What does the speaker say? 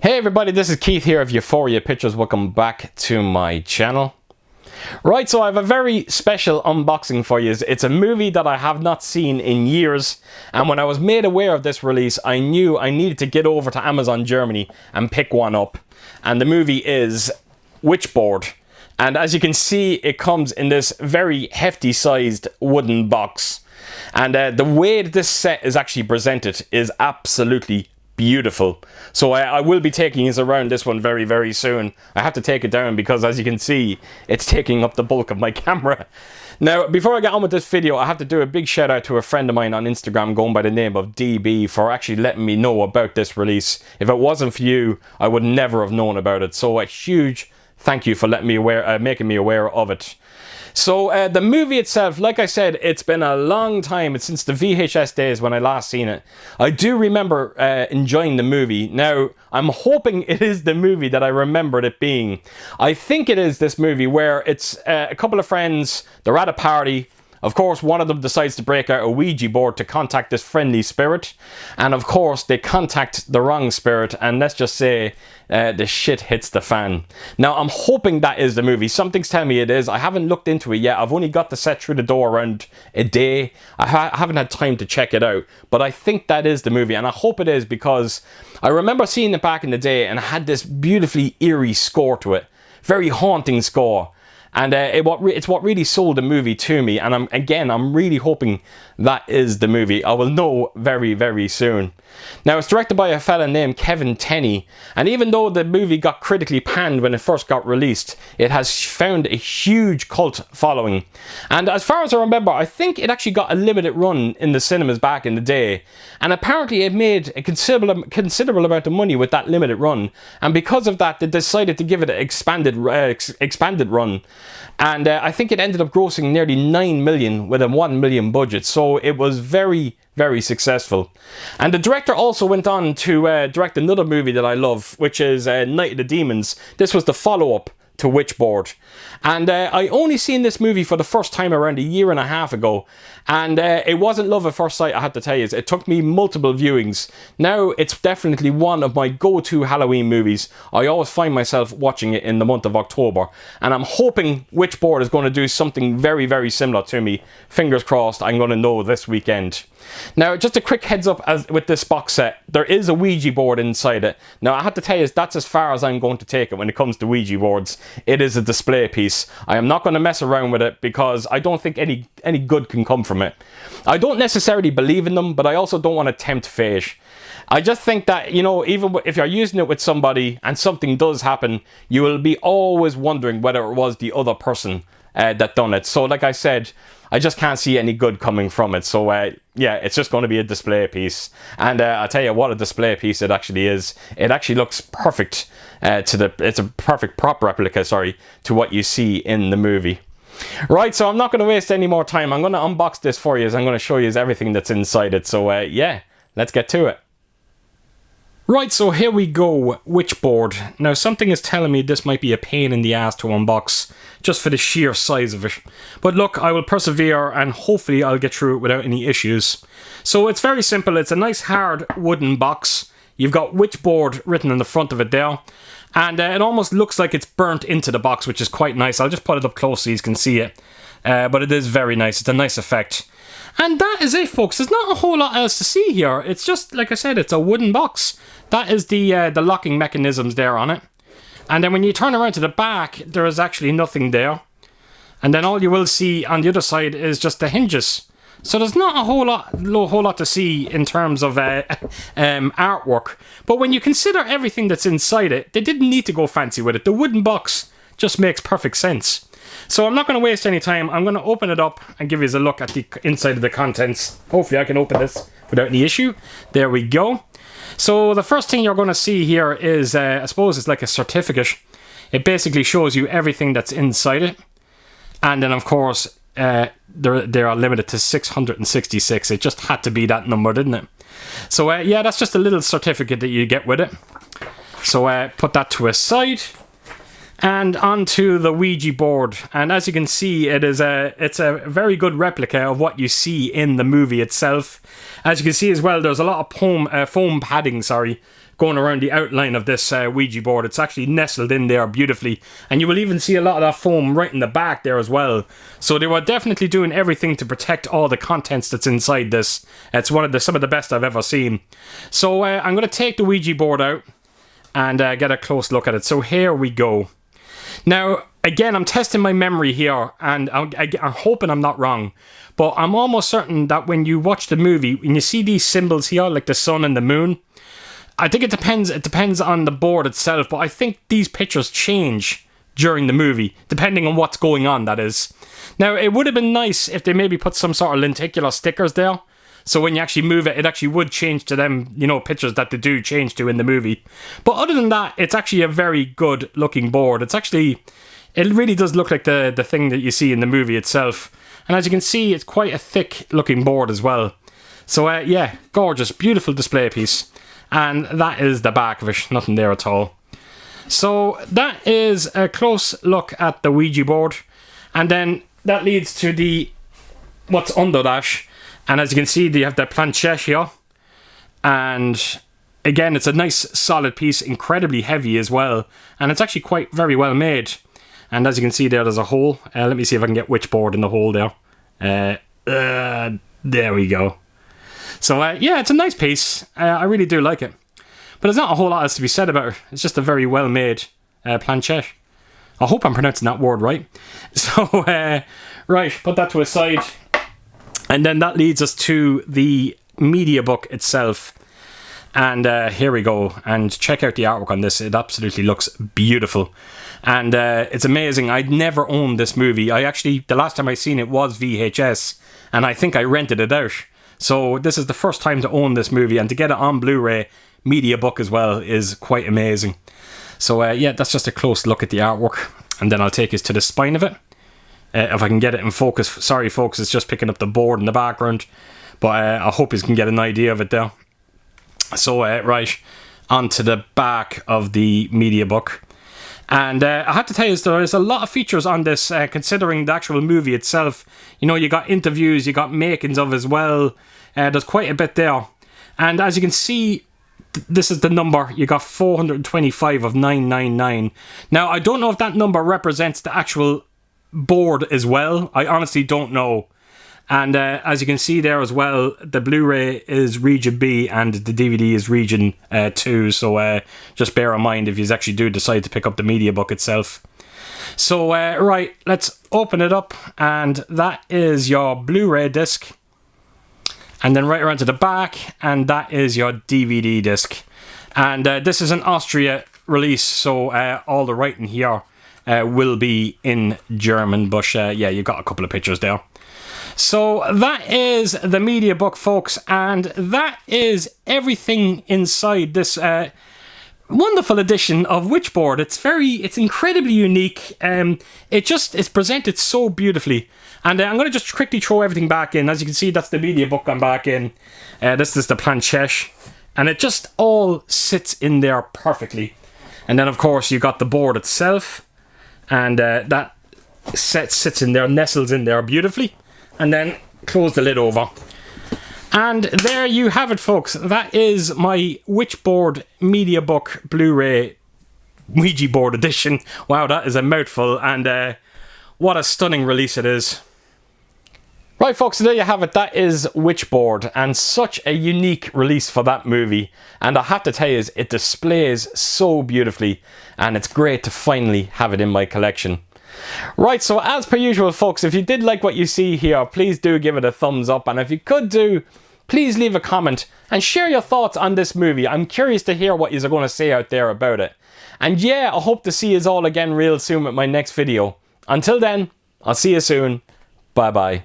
Hey everybody, this is Keith here of Euphoria Pictures. Welcome back to my channel. Right, so I have a very special unboxing for you. It's a movie that I have not seen in years, and when I was made aware of this release, I knew I needed to get over to Amazon Germany and pick one up. And the movie is Witchboard. And as you can see, it comes in this very hefty sized wooden box. And the way that this set is actually presented is absolutely beautiful. So I will be taking us around this one very, very soon. I have to take it down because, as you can see, it's taking up the bulk of my camera. Now, before I get on with this video, I have to do a big shout out to a friend of mine on Instagram going by the name of DB for actually letting me know about this release. If it wasn't for you, I would never have known about it. So a huge thank you for letting me making me aware of it. So the movie itself, like I said, it's been a long time. It's since the VHS days when I last seen it. I do remember enjoying the movie. Now, I'm hoping it is the movie that I remembered it being. I think it is this movie where it's a couple of friends, they're at a party. Of course, one of them decides to break out a Ouija board to contact this friendly spirit. And of course, they contact the wrong spirit. And let's just say the shit hits the fan. Now, I'm hoping that is the movie. Something's telling me it is. I haven't looked into it yet. I've only got the set through the door around a day. I haven't had time to check it out. But I think that is the movie. And I hope it is because I remember seeing it back in the day and it had this beautifully eerie score to it. Very haunting score. And it's what really sold the movie to me. And I'm really hoping that is the movie. I will know very, very soon. Now, it's directed by a fella named Kevin Tenney. And even though the movie got critically panned when it first got released, it has found a huge cult following. And as far as I remember, I think it actually got a limited run in the cinemas back in the day. And apparently it made a considerable amount of money with that limited run. And because of that, they decided to give it an expanded run. And I think it ended up grossing nearly 9 million with a 1 million budget. So it was very, very successful. And the director also went on to direct another movie that I love, which is Night of the Demons. This was the follow-up to Witchboard. And I only seen this movie for the first time around a year and a half ago. And it wasn't love at first sight, I have to tell you. It took me multiple viewings. Now it's definitely one of my go-to Halloween movies. I always find myself watching it in the month of October. And I'm hoping Witchboard is going to do something very, very similar to me. Fingers crossed, I'm going to know this weekend. Now, just a quick heads up with this box set. There is a Ouija board inside it. Now, I have to tell you, that's as far as I'm going to take it when it comes to Ouija boards. It is a display piece. I am not going to mess around with it because I don't think any good can come from it. I don't necessarily believe in them, but I also don't want to tempt fate. I just think that, you know, even if you're using it with somebody and something does happen, you will be always wondering whether it was the other person that done it. So like I said, I just can't see any good coming from it. So yeah, it's just going to be a display piece. And I'll tell you what a display piece it actually is. It actually looks perfect it's a perfect prop replica, sorry, to what you see in the movie. Right, so I'm not going to waste any more time. I'm going to unbox this for you as I'm going to show you everything that's inside it. So yeah, let's get to it. Right, so here we go, Witchboard. Now, something is telling me this might be a pain in the ass to unbox, just for the sheer size of it. But look, I will persevere, and hopefully I'll get through it without any issues. So it's very simple. It's a nice hard wooden box. You've got Witchboard written on the front of it there. And it almost looks like it's burnt into the box, which is quite nice. I'll just put it up close so you can see it. But it is very nice. It's a nice effect. And that is it, folks. There's not a whole lot else to see here. It's just, like I said, it's a wooden box. That is the locking mechanisms there on it. And then when you turn around to the back, there is actually nothing there. And then all you will see on the other side is just the hinges. So there's not a whole lot to see in terms of artwork. But when you consider everything that's inside it, they didn't need to go fancy with it. The wooden box just makes perfect sense. So I'm not going to waste any time. I'm going to open it up and give you a look at the inside of the contents. Hopefully I can open this without any issue. There we go. So the first thing you're going to see here is, I suppose it's like a certificate. It basically shows you everything that's inside it. And then of course, they are limited to 666. It just had to be that number, didn't it? So yeah, that's just a little certificate that you get with it. So put that to a side. And onto the Ouija board, and as you can see, it's a very good replica of what you see in the movie itself. As you can see as well, there's a lot of foam padding, going around the outline of this Ouija board. It's actually nestled in there beautifully, and you will even see a lot of that foam right in the back there as well. So they were definitely doing everything to protect all the contents that's inside this. It's some of the best I've ever seen. So I'm going to take the Ouija board out and get a close look at it. So here we go. Now, again, I'm testing my memory here, and I'm hoping I'm not wrong, but I'm almost certain that when you watch the movie, when you see these symbols here, like the sun and the moon, I think it depends on the board itself, but I think these pictures change during the movie, depending on what's going on, that is. Now, it would have been nice if they maybe put some sort of lenticular stickers there, so when you actually move it, it actually would change to them, you know, pictures that they do change to in the movie. But other than that, it's actually a very good looking board. It really does look like the thing that you see in the movie itself. And as you can see, it's quite a thick looking board as well. So yeah, gorgeous, beautiful display piece. And that is the back of it, nothing there at all. So that is a close look at the Ouija board. And then that leads to what's under that. And as you can see, you have the planchette here. And again, it's a nice solid piece, incredibly heavy as well. And it's actually very well made. And as you can see there's a hole. Let me see if I can get Witchboard in the hole there. There we go. So yeah, it's a nice piece. I really do like it. But there's not a whole lot else to be said about it. It's just a very well made planchette. I hope I'm pronouncing that word right. So, right, put that to a side. And then that leads us to the Mediabook itself. And here we go. And check out the artwork on this. It absolutely looks beautiful. And it's amazing. I'd never owned this movie. The last time I seen it was VHS. And I think I rented it out. So this is the first time to own this movie. And to get it on Blu-ray, Mediabook as well, is quite amazing. So yeah, that's just a close look at the artwork. And then I'll take us to the spine of it. If I can get it in focus. Sorry folks, it's just picking up the board in the background. But I hope you can get an idea of it there. So right, onto the back of the Mediabook. And I have to tell you, there's a lot of features on this, considering the actual movie itself. You know, you got interviews, you got makings of as well. There's quite a bit there. And as you can see, this is the number. You got 425 of 999. Now, I don't know if that number represents the actual board as well. I honestly don't know. And as you can see there as well, the Blu-ray is region B and the DVD is region 2. So just bear in mind if you actually do decide to pick up the Mediabook itself. So right, let's open it up, and that is your Blu-ray disc. And then right around to the back, and that is your DVD disc. And this is an Austria release, so all the writing here will be in German. But yeah, you've got a couple of pictures there. So that is the Mediabook, folks, and that is everything inside this wonderful edition of Witchboard. It's incredibly unique. It's presented so beautifully. And I'm going to just quickly throw everything back in. As you can see, that's the Mediabook gone back in. This is the planchette. And it just all sits in there perfectly. And then, of course, you got the board itself. And that sits in there, nestles in there beautifully. And then close the lid over. And there you have it, folks. That is my Witchboard Mediabook Blu-ray Ouija board edition. Wow, that is a mouthful. And what a stunning release it is. Right, folks, so there you have it. That is Witchboard, and such a unique release for that movie. And I have to tell you, it displays so beautifully, and it's great to finally have it in my collection. Right, so as per usual, folks, if you did like what you see here, please do give it a thumbs up, and if you could do, please leave a comment and share your thoughts on this movie. I'm curious to hear what you're going to say out there about it. And yeah, I hope to see you all again real soon with my next video. Until then, I'll see you soon. Bye bye.